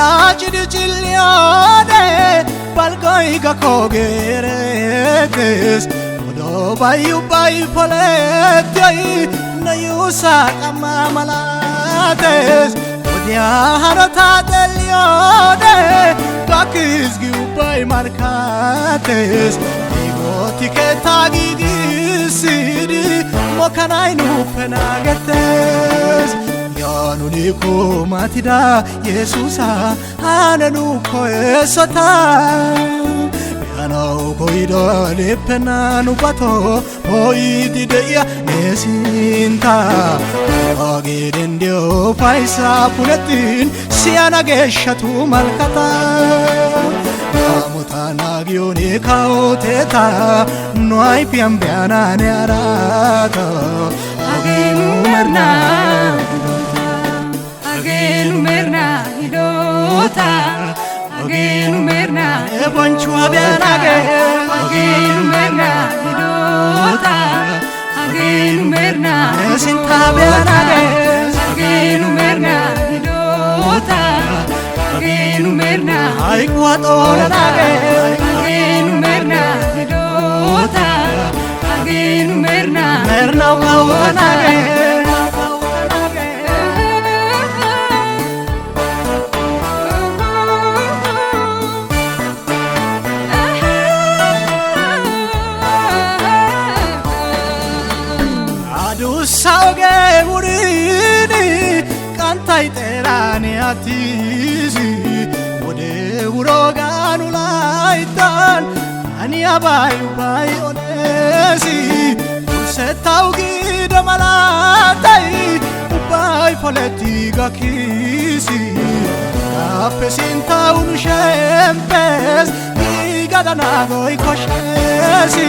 yaachidi chilliyoode balgoyga kogeeretes odoo bayyuu bayyu poleetyoy nayuusaa qammaa malaates odiyaa hanotaa xelliyoode gakkisgi ubbay markaates diigooti keettaa giigissidi mokanay nuuppe naagettes yaanuni kumatida Yesuusa hananu koesota yanau koido lepena nubato oidi deya nesinta agidendio paisa punetin siana geshatu malkata amutana gioni kaoteta noai piambiana nearata aginu merna Agenu merna hidota Agenu merna ebonchu abianage Agenu merna hidota Agenu merna sinta abianage Agenu merna hidota Agenu merna ai kuatonage Agenu merna hidota Agenu merna merna kaonage sauge murini kantai terani atisi ode uroganu laitan ani abai onesi setaugi de malatai ubai poleti gakisi apesinta un shempes igadana goi koshesi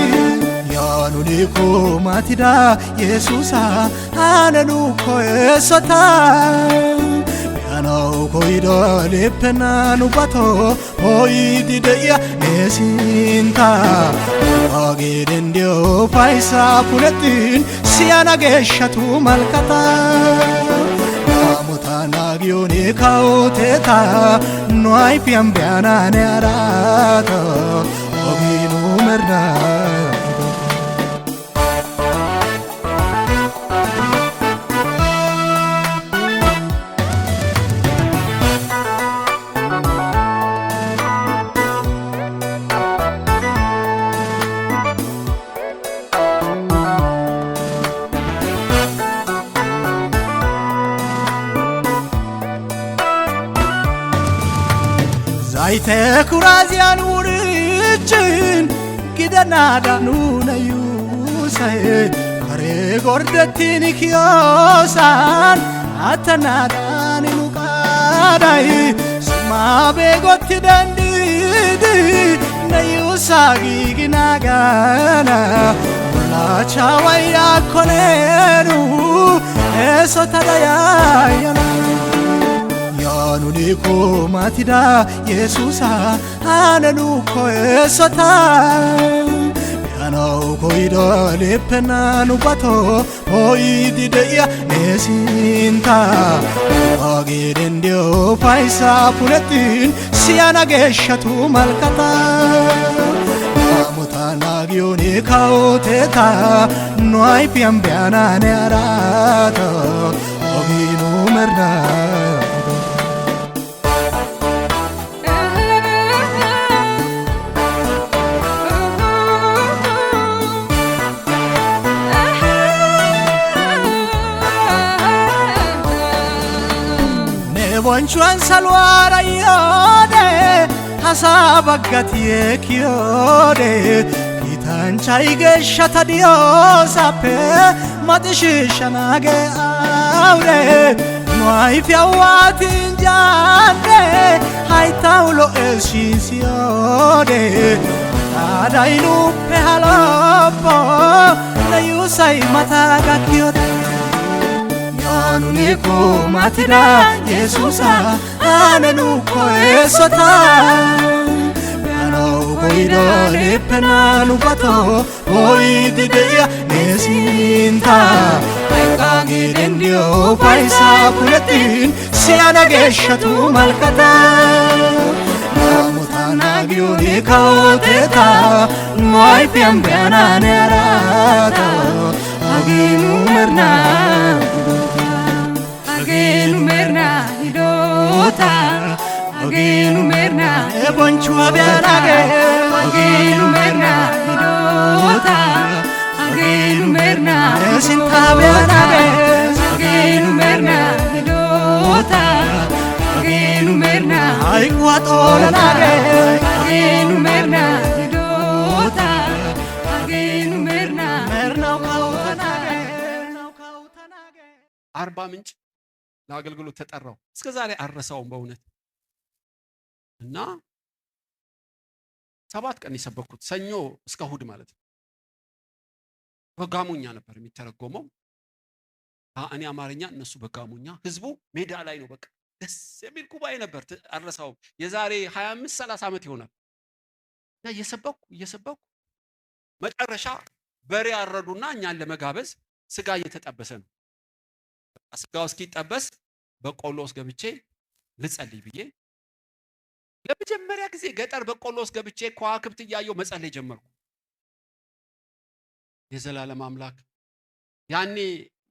yaanuni kumatida Yesuusa hananu koesota yanau koido lepena nubato oidi deya nesinta agidendio paisa punetin siana geshatu malkata amutana gioni kaoteta noai piambiana nearata aginu merna Zaite kurazian urichin gidana danuna yusae kare gordetin kiyosan atana dani mukadai suma begotti dandidi na yusagi ginagana la chawaya konenu eso tadaya yana yaanuni kumatida Yesuusa hananu koesota yanau koido lepena nubato oidi deya nesinta agidendio paisa punetin siana geshatu malkata amutana gioni kaoteta noai piambiana nearata aginu merna bonchuan salwara yode hasabagatie kiode kitanchai geshata diosape matishishanage aure noai fiawatin jande haitaulo elshisiode adainu pehalopo na yusai mataga kiode yaanuni kumatida Yesuusa hananu koesota yanau Oidale penanu bato oidideya nesinta Aikagi dendio paisa puletin siana geshatu malkata Namutana giuni kaoteta Noi piambiana nerata Aginu merna Agenu merna hidota Agenu merna Ebonchu abianage Agenu merna hidota Agenu merna Nesinta abianage Agenu merna hidota Agenu merna Aiguatolanage Agenu merna hidota Agenu merna Mernau kautanage Mernau kautanage አርባ ምንጭ ለአገልግሎት ተጠራው። እስከ ዛሬ አረሳውም በእውነት እና 7 ቀን የሰበኩት ሰኞ እስከ እሑድ ማለት ነው። በጋሞኛ ነበር የሚተረጎመው። እኔ አማርኛ እነሱ በጋሞኛ። ህዝቡ ሜዳ ላይ ነው። በቃ ደስ የሚል ጉባኤ ነበር። አረሳውም። የዛሬ 25 30 ዓመት ይሆናል። እና እየሰበኩ መጨረሻ በሬ አረዱና እኛን ለመጋበዝ ስጋ እየተጠበሰ ነው። ስጋው እስኪጠበስ በቆሎ ውስጥ ገብቼ ልጸልይ ብዬ ለመጀመሪያ ጊዜ ገጠር በቆሎ ውስጥ ገብቼ ከዋክብት እያየሁ መጸለይ ጀመርኩ። የዘላለም አምላክ ያኔ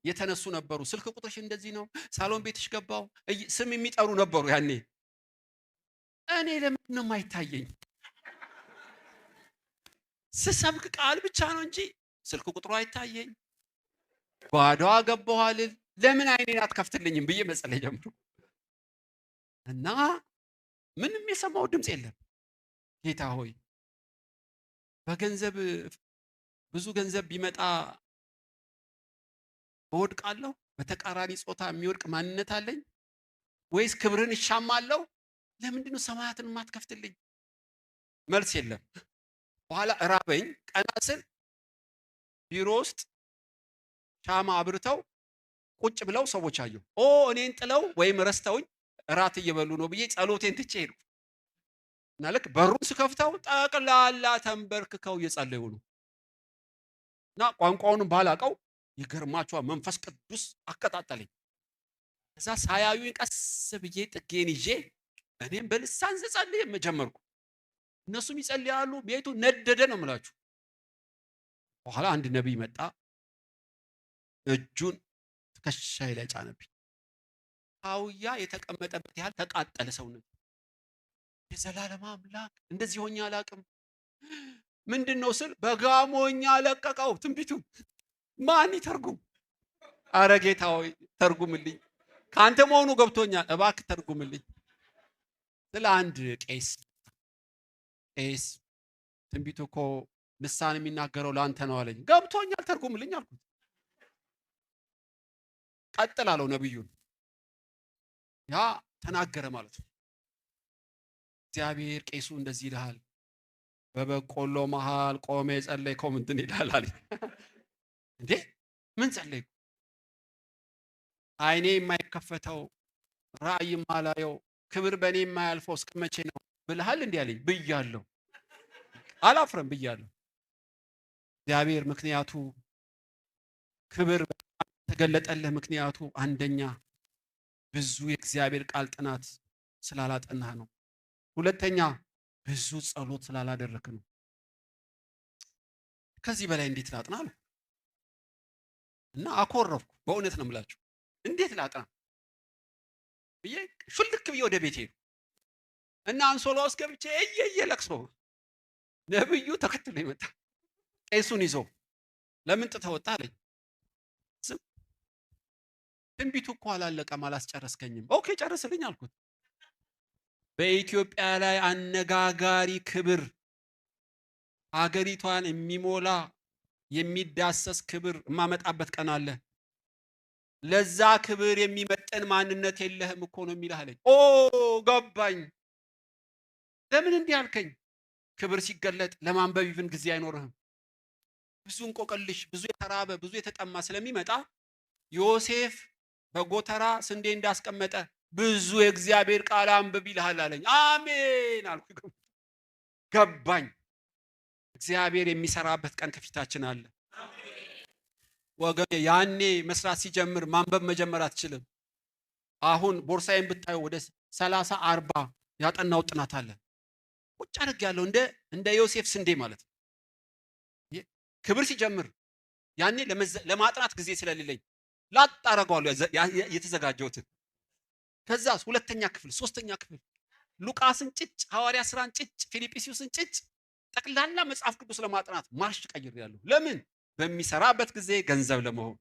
የተነሱ ነበሩ። ስልክ ቁጥርሽ እንደዚህ ነው፣ ሳሎን ቤትሽ ገባው፣ ስም የሚጠሩ ነበሩ ያኔ። እኔ ለምን ነው የማይታየኝ? ስሰብክ ቃል ብቻ ነው እንጂ ስልክ ቁጥሩ አይታየኝ። ጓዳዋ ገባዋል። ለምን አይኔን አትከፍትልኝም ብዬ መጸለይ ጀመርኩ። እና ምንም የሰማው ድምጽ የለም። ጌታ ሆይ በገንዘብ ብዙ ገንዘብ ቢመጣ እወድቃለሁ? በተቃራኒ ጾታ የሚወድቅ ማንነት አለኝ ወይስ ክብርን እሻማለሁ? ለምንድን ነው ሰማያትን የማትከፍትልኝ? መልስ የለም። በኋላ እራበኝ። ቀና ስል ቢሮ ውስጥ ሻማ አብርተው ቁጭ ብለው ሰዎች አየሁ። እኔን ጥለው ወይም ረስተውኝ እራት እየበሉ ነው ብዬ ጸሎቴን ትቼ ሄድኩ። እና ልክ በሩን ስከፍተው ጠቅላላ ተንበርክከው እየጸለዩ ነው። እና ቋንቋውንም ባላቀው ይገርማቸዋል፣ መንፈስ ቅዱስ አቀጣጠለኝ። እዛ ሳያዩኝ ቀስ ብዬ ጥጌን ይዤ እኔም በልሳን ስጸልይ ጀመርኩ። እነሱም ይጸልያሉ። ቤቱ ነደደ ነው የምላችሁ። በኋላ አንድ ነቢይ መጣ። እጁን ትከሻዬ ላይ ጫነብኝ። ካውያ የተቀመጠበት ያህል ተቃጠለ ሰውነት። የዘላለም አምላክ እንደዚህ ሆኜ አላቅም። ምንድነው ስል በጋሞኛ ለቀቀው ትንቢቱን። ማን ይተርጉም? አረ ጌታ ሆይ ተርጉምልኝ፣ ካንተ መሆኑ ገብቶኛል፣ እባክህ ተርጉምልኝ። ስለ አንድ ቄስ ትንቢቱ እኮ ልሳን የሚናገረው ለአንተ ነው አለኝ። ገብቶኛል፣ ተርጉምልኝ አልኩት። ቀጥል አለው ነብዩን። ያ ተናገረ ማለት ነው። እግዚአብሔር ቄሱ እንደዚህ ይልሃል፣ በበቆሎ መሃል ቆሜ ጸለይከው ምንድን ይላል አለኝ። እንዴ ምን ጸለይኩ? አይኔ የማይከፈተው ራእይ የማላየው ክብር በእኔ የማያልፈው እስከ መቼ ነው ብልሃል እንዲህ አለኝ። ብያለሁ፣ አላፍረም ብያለሁ። እግዚአብሔር ምክንያቱ ክብር ተገለጠልህ። ምክንያቱ አንደኛ ብዙ የእግዚአብሔር ቃል ጥናት ስላላጠናህ ነው። ሁለተኛ ብዙ ጸሎት ስላላደረክ ነው። ከዚህ በላይ እንዴት ላጥና አሉ እና አኮረፍኩ። በእውነት ነው የምላችሁ። እንዴት ላጥና ብዬ ሹልክ ብዬ ወደ ቤቴ ሄድኩ እና አንሶላ ውስጥ ገብቼ ለቅሶ ነብዩ ተከትሎ ይመጣ። ቄሱን ይዞ ለምን ጥተህ ወጣ አለኝ። ትንቢቱ እኮ አላለቀም፣ አላስጨረስከኝም። ኦኬ ጨርስልኝ አልኩት። በኢትዮጵያ ላይ አነጋጋሪ ክብር፣ ሀገሪቷን የሚሞላ የሚዳሰስ ክብር የማመጣበት ቀን አለ። ለዛ ክብር የሚመጠን ማንነት የለህም እኮ ነው የሚልህ አለኝ። ገባኝ። ለምን እንዲህ አልከኝ? ክብር ሲገለጥ ለማንበብ ይብን ጊዜ አይኖርህም። ብዙ እንቆቅልሽ፣ ብዙ የተራበ ብዙ የተጠማ ስለሚመጣ ዮሴፍ በጎተራ ስንዴ እንዳስቀመጠ ብዙ የእግዚአብሔር ቃል አንብብ ይልሃል አለኝ። አሜን አልኩ። ገባኝ። እግዚአብሔር የሚሰራበት ቀን ከፊታችን አለ። ወገኔ ያኔ መስራት ሲጀምር ማንበብ መጀመር አትችልም። አሁን ቦርሳዬን ብታዩ ወደ 30 40 ያጠናው ጥናት አለ። ቁጭ አድርግ ያለው እንደ ዮሴፍ ስንዴ ማለት ነው። ክብር ሲጀምር ያኔ ለማጥናት ጊዜ ስለሌለኝ ላጥ አደርገዋለሁ የተዘጋጀሁትን። ከዛስ ሁለተኛ ክፍል ሶስተኛ ክፍል ሉቃስን ጭጭ፣ ሐዋርያ ሥራን ጭጭ፣ ፊልጵስዩስን ጭጭ፣ ጠቅላላ መጽሐፍ ቅዱስ ለማጥናት ማርሽ ቀይሬያለሁ። ለምን? በሚሰራበት ጊዜ ገንዘብ ለመሆን